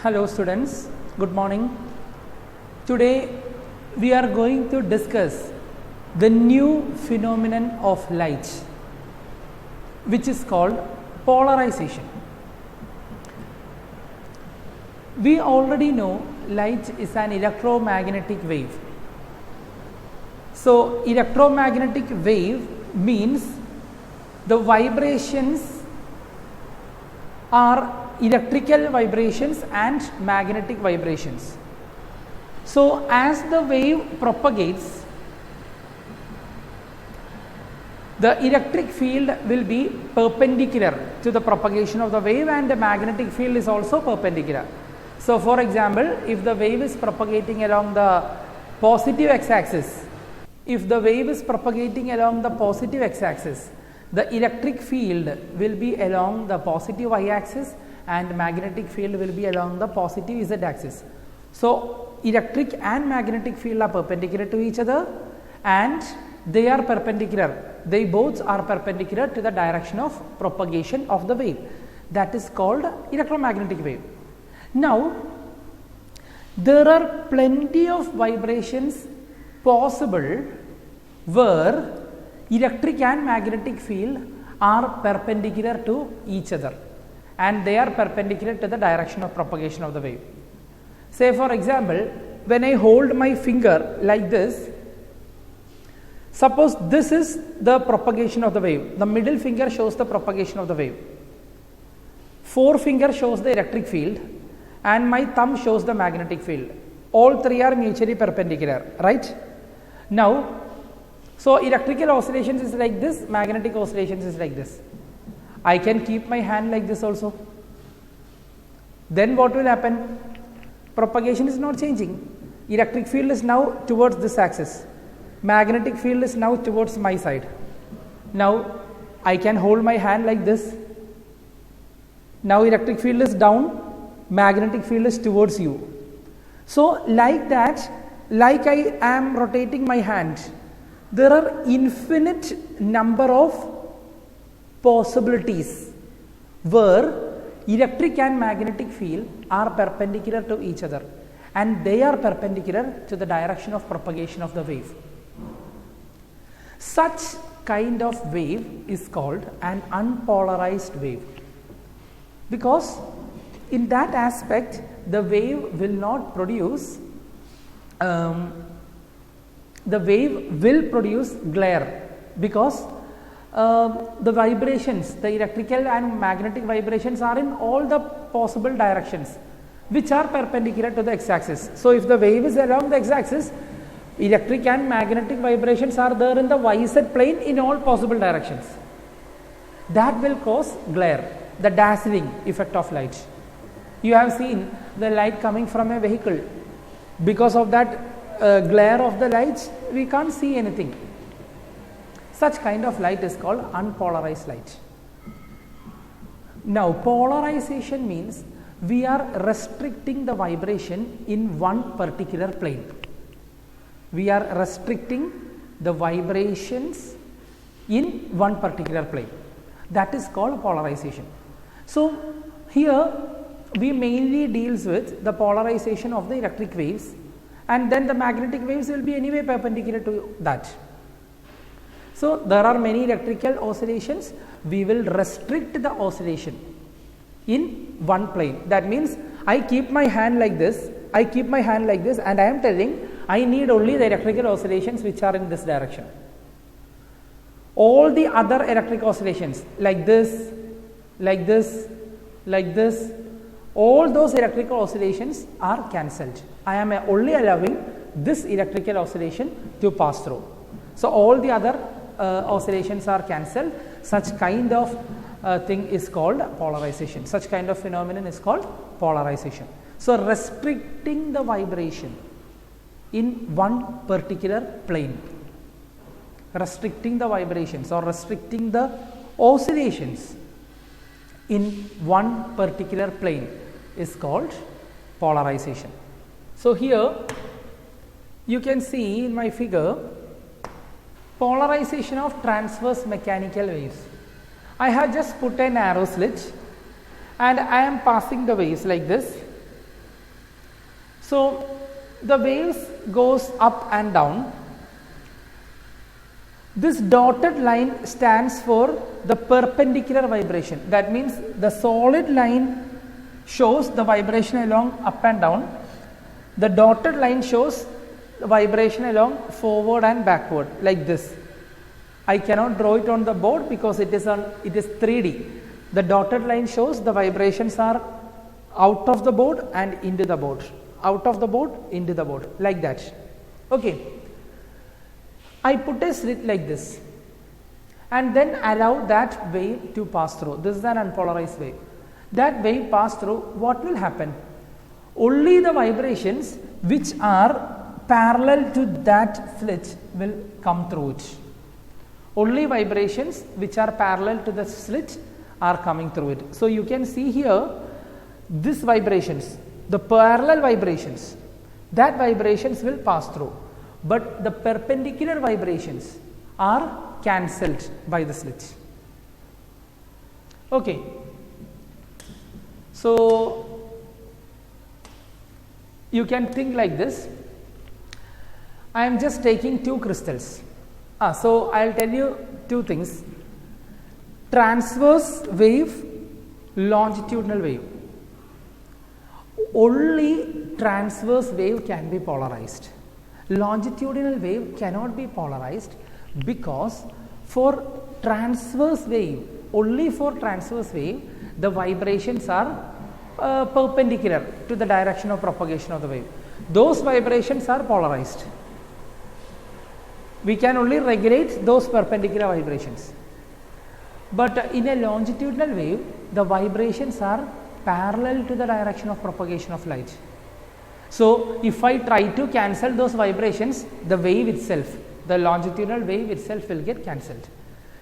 Hello students, good morning. Today we are going to discuss the new phenomenon of light, which is called polarization. We already know light is an electromagnetic wave. So electromagnetic wave means the vibrations are electrical vibrations and magnetic vibrations. So as the wave propagates, the electric field will be perpendicular to the propagation of the wave, and the magnetic field is also perpendicular. So for example, if the wave is propagating along the positive x-axis, the electric field will be along the positive y-axis and magnetic field will be along the positive z-axis. So electric and magnetic field are perpendicular to each other, and they are perpendicular. They both are perpendicular to the direction of propagation of the wave. That is called electromagnetic wave. Now, there are plenty of vibrations possible where electric and magnetic field are perpendicular to each other, and they are perpendicular to the direction of propagation of the wave. Say for example, when I hold my finger like this, suppose this is the propagation of the wave. The middle finger shows the propagation of the wave. Forefinger shows the electric field and my thumb shows the magnetic field. All three are mutually perpendicular, right? Now, so electrical oscillations is like this, magnetic oscillations is like this. I can keep my hand like this also. Then what will happen? Propagation is not changing. Electric field is now towards this axis. Magnetic field is now towards my side. Now I can hold my hand like this. Now electric field is down, magnetic field is towards you. So like that, like I am rotating my hand, there are infinite number of possibilities where electric and magnetic field are perpendicular to each other, and they are perpendicular to the direction of propagation of the wave. Such kind of wave is called an unpolarized wave, because in that aspect the wave will not produce glare, because the vibrations, the electrical and magnetic vibrations are in all the possible directions which are perpendicular to the x-axis. So if the wave is along the x-axis, electric and magnetic vibrations are there in the y-z plane in all possible directions. That will cause glare, the dazzling effect of light. You have seen the light coming from a vehicle. Because of that glare of the lights, we can't see anything. Such kind of light is called unpolarized light. Now, polarization means we are restricting the vibration in one particular plane. We are restricting the vibrations in one particular plane. That is called polarization. So here we mainly deals with the polarization of the electric waves, and then the magnetic waves will be anyway perpendicular to that. So there are many electrical oscillations. We will restrict the oscillation in one plane. That means I keep my hand like this, and I am telling I need only the electrical oscillations which are in this direction. All the other electric oscillations like this, like this, like this, all those electrical oscillations are cancelled. I am only allowing this electrical oscillation to pass through. So all the other oscillations are cancelled. Such kind of thing is called polarization. Such kind of phenomenon is called polarization. So restricting the vibration in one particular plane, restricting the vibrations or restricting the oscillations in one particular plane is called polarization. So here you can see in my figure polarization of transverse mechanical waves. I have just put an arrow slit and I am passing the waves like this. So the waves goes up and down. This dotted line stands for the perpendicular vibration. That means the solid line shows the vibration along up and down. The dotted line shows the vibration along forward and backward, like this. I cannot draw it on the board because it is 3D. The dotted line shows the vibrations are out of the board and into the board, out of the board into the board, like that. Okay. I put a slit like this and then allow that wave to pass through. This is an unpolarized wave. That wave pass through, what will happen? Only the vibrations which are parallel to that slit will come through it. Only vibrations which are parallel to the slit are coming through it. So you can see here, these vibrations, the parallel vibrations, that vibrations will pass through. But the perpendicular vibrations are cancelled by the slit. Okay. So you can think like this. I am just taking two crystals. So I will tell you two things. Transverse wave, longitudinal wave. Only transverse wave can be polarized. Longitudinal wave cannot be polarized because for transverse wave, only for transverse wave, the vibrations are perpendicular to the direction of propagation of the wave. Those vibrations are polarized. We can only regulate those perpendicular vibrations. But in a longitudinal wave, the vibrations are parallel to the direction of propagation of light. So if I try to cancel those vibrations, the wave itself, the longitudinal wave itself will get cancelled.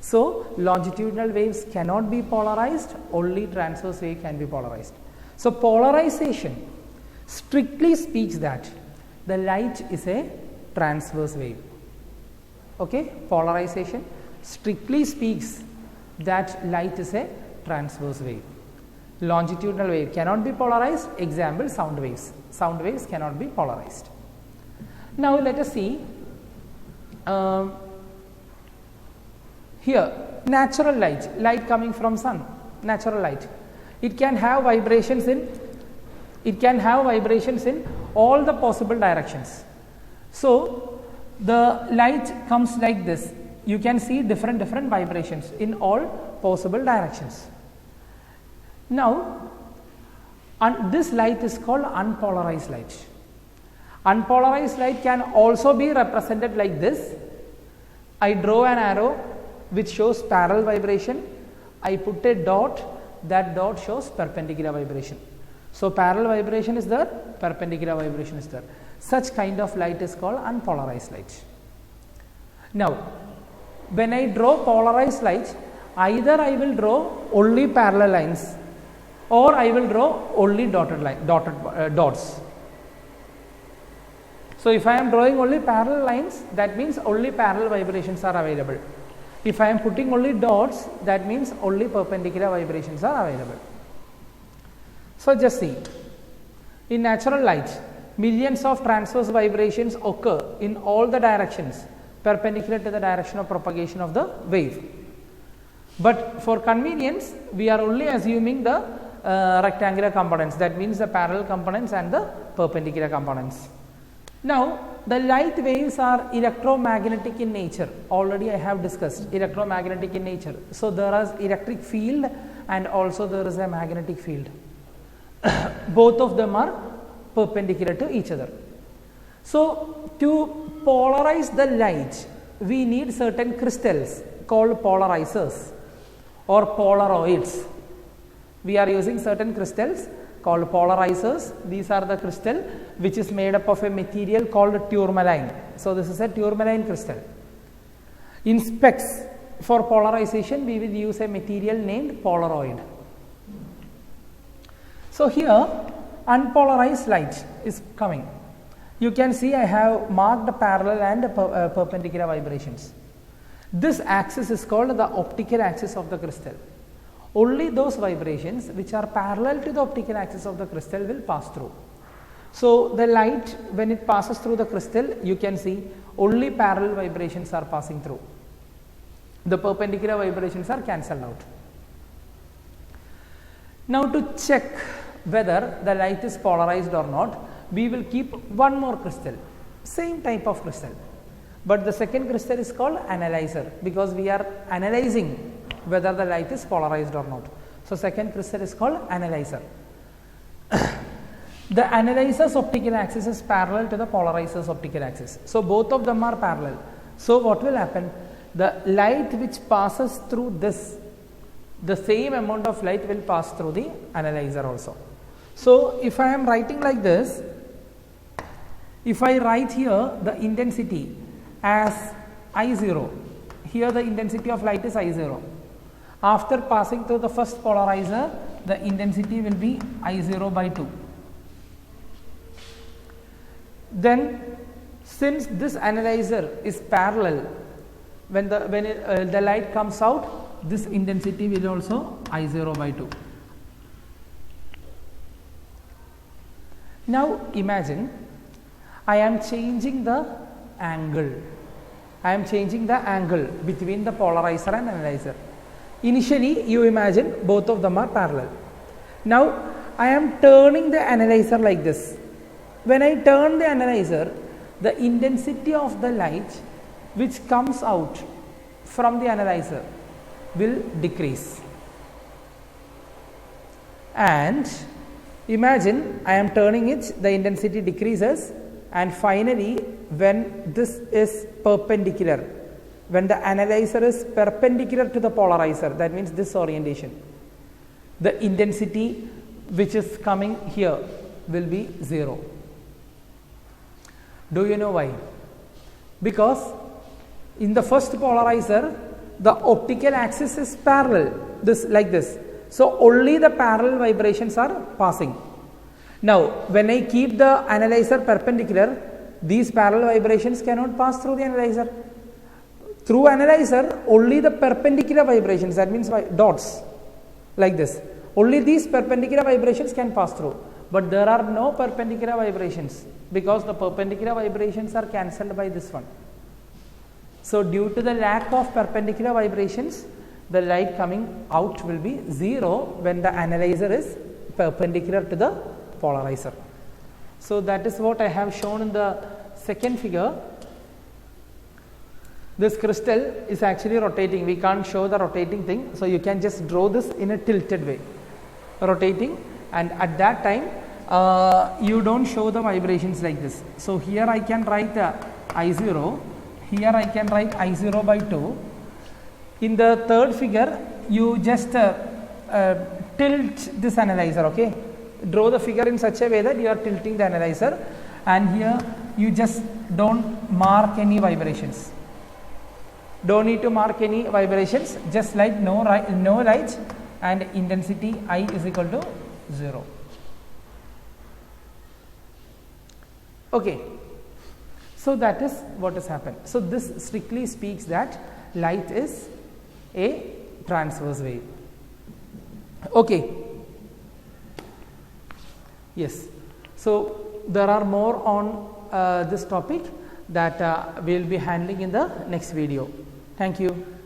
So longitudinal waves cannot be polarized, only transverse wave can be polarized. So polarization strictly speaks that the light is a transverse wave. Okay, polarization strictly speaks that light is a transverse wave. Longitudinal wave cannot be polarized. Example, sound waves. Sound waves cannot be polarized. Now let us see here, natural light, light coming from sun, natural light. It can have vibrations in all the possible directions. So the light comes like this. You can see different vibrations in all possible directions. Now this light is called unpolarized light. Unpolarized light can also be represented like this. I draw an arrow which shows parallel vibration. I put a dot, that dot shows perpendicular vibration. So parallel vibration is there, perpendicular vibration is there. Such kind of light is called unpolarized light. Now when I draw polarized light, either I will draw only parallel lines or I will draw only dots. So if I am drawing only parallel lines, that means only parallel vibrations are available. If I am putting only dots, that means only perpendicular vibrations are available. So just see, in natural light, millions of transverse vibrations occur in all the directions perpendicular to the direction of propagation of the wave. But for convenience, we are only assuming the rectangular components, that means the parallel components and the perpendicular components. Now the light waves are electromagnetic in nature. Already I have discussed electromagnetic in nature. So there is electric field and also there is a magnetic field. Both of them are perpendicular to each other. So to polarize the light, we need certain crystals called polarizers or polaroids. We are using certain crystals called polarizers. These are the crystal which is made up of a material called tourmaline. So this is a tourmaline crystal. In specs for polarization, we will use a material named polaroid. So here unpolarized light is coming. You can see I have marked parallel and perpendicular vibrations. This axis is called the optical axis of the crystal. Only those vibrations which are parallel to the optical axis of the crystal will pass through. So the light, when it passes through the crystal, you can see only parallel vibrations are passing through. The perpendicular vibrations are cancelled out. Now to check whether the light is polarized or not, we will keep one more crystal, same type of crystal, but the second crystal is called analyzer, because we are analyzing whether the light is polarized or not. So second crystal is called analyzer. The analyzer's optical axis is parallel to the polarizer's optical axis. So both of them are parallel. So what will happen? The light which passes through this, the same amount of light will pass through the analyzer also. So if I am writing like this, if I write here the intensity as I0, here the intensity of light is I0. After passing through the first polarizer, the intensity will be I0 by 2. Then since this analyzer is parallel, when the light comes out, this intensity will also I0 by 2. Now imagine I am changing the angle. I am changing the angle between the polarizer and analyzer. Initially you imagine both of them are parallel. Now I am turning the analyzer like this. When I turn the analyzer, the intensity of the light which comes out from the analyzer will decrease. And imagine I am turning it, the intensity decreases, and finally when this is perpendicular, when the analyzer is perpendicular to the polarizer, that means this orientation, the intensity which is coming here will be 0. Do you know why? Because in the first polarizer, the optical axis is parallel, this like this. So only the parallel vibrations are passing. Now when I keep the analyzer perpendicular, these parallel vibrations cannot pass through the analyzer. Through analyzer, only the perpendicular vibrations, that means dots like this, only these perpendicular vibrations can pass through. But there are no perpendicular vibrations, because the perpendicular vibrations are cancelled by this one. So due to the lack of perpendicular vibrations, the light coming out will be 0 when the analyzer is perpendicular to the polarizer. So that is what I have shown in the second figure. This crystal is actually rotating. We can't show the rotating thing, so you can just draw this in a tilted way, rotating, and at that time you don't show the vibrations like this. So here I can write I0, here I can write I0 by 2. In the third figure, you just tilt this analyzer, okay? Draw the figure in such a way that you are tilting the analyzer, and here you just don't mark any vibrations. Don't need to mark any vibrations, just like no light, and intensity I is equal to 0. Okay, so that is what has happened. So this strictly speaks that light is a transverse wave. Okay. Yes. So there are more on this topic that we will be handling in the next video. Thank you.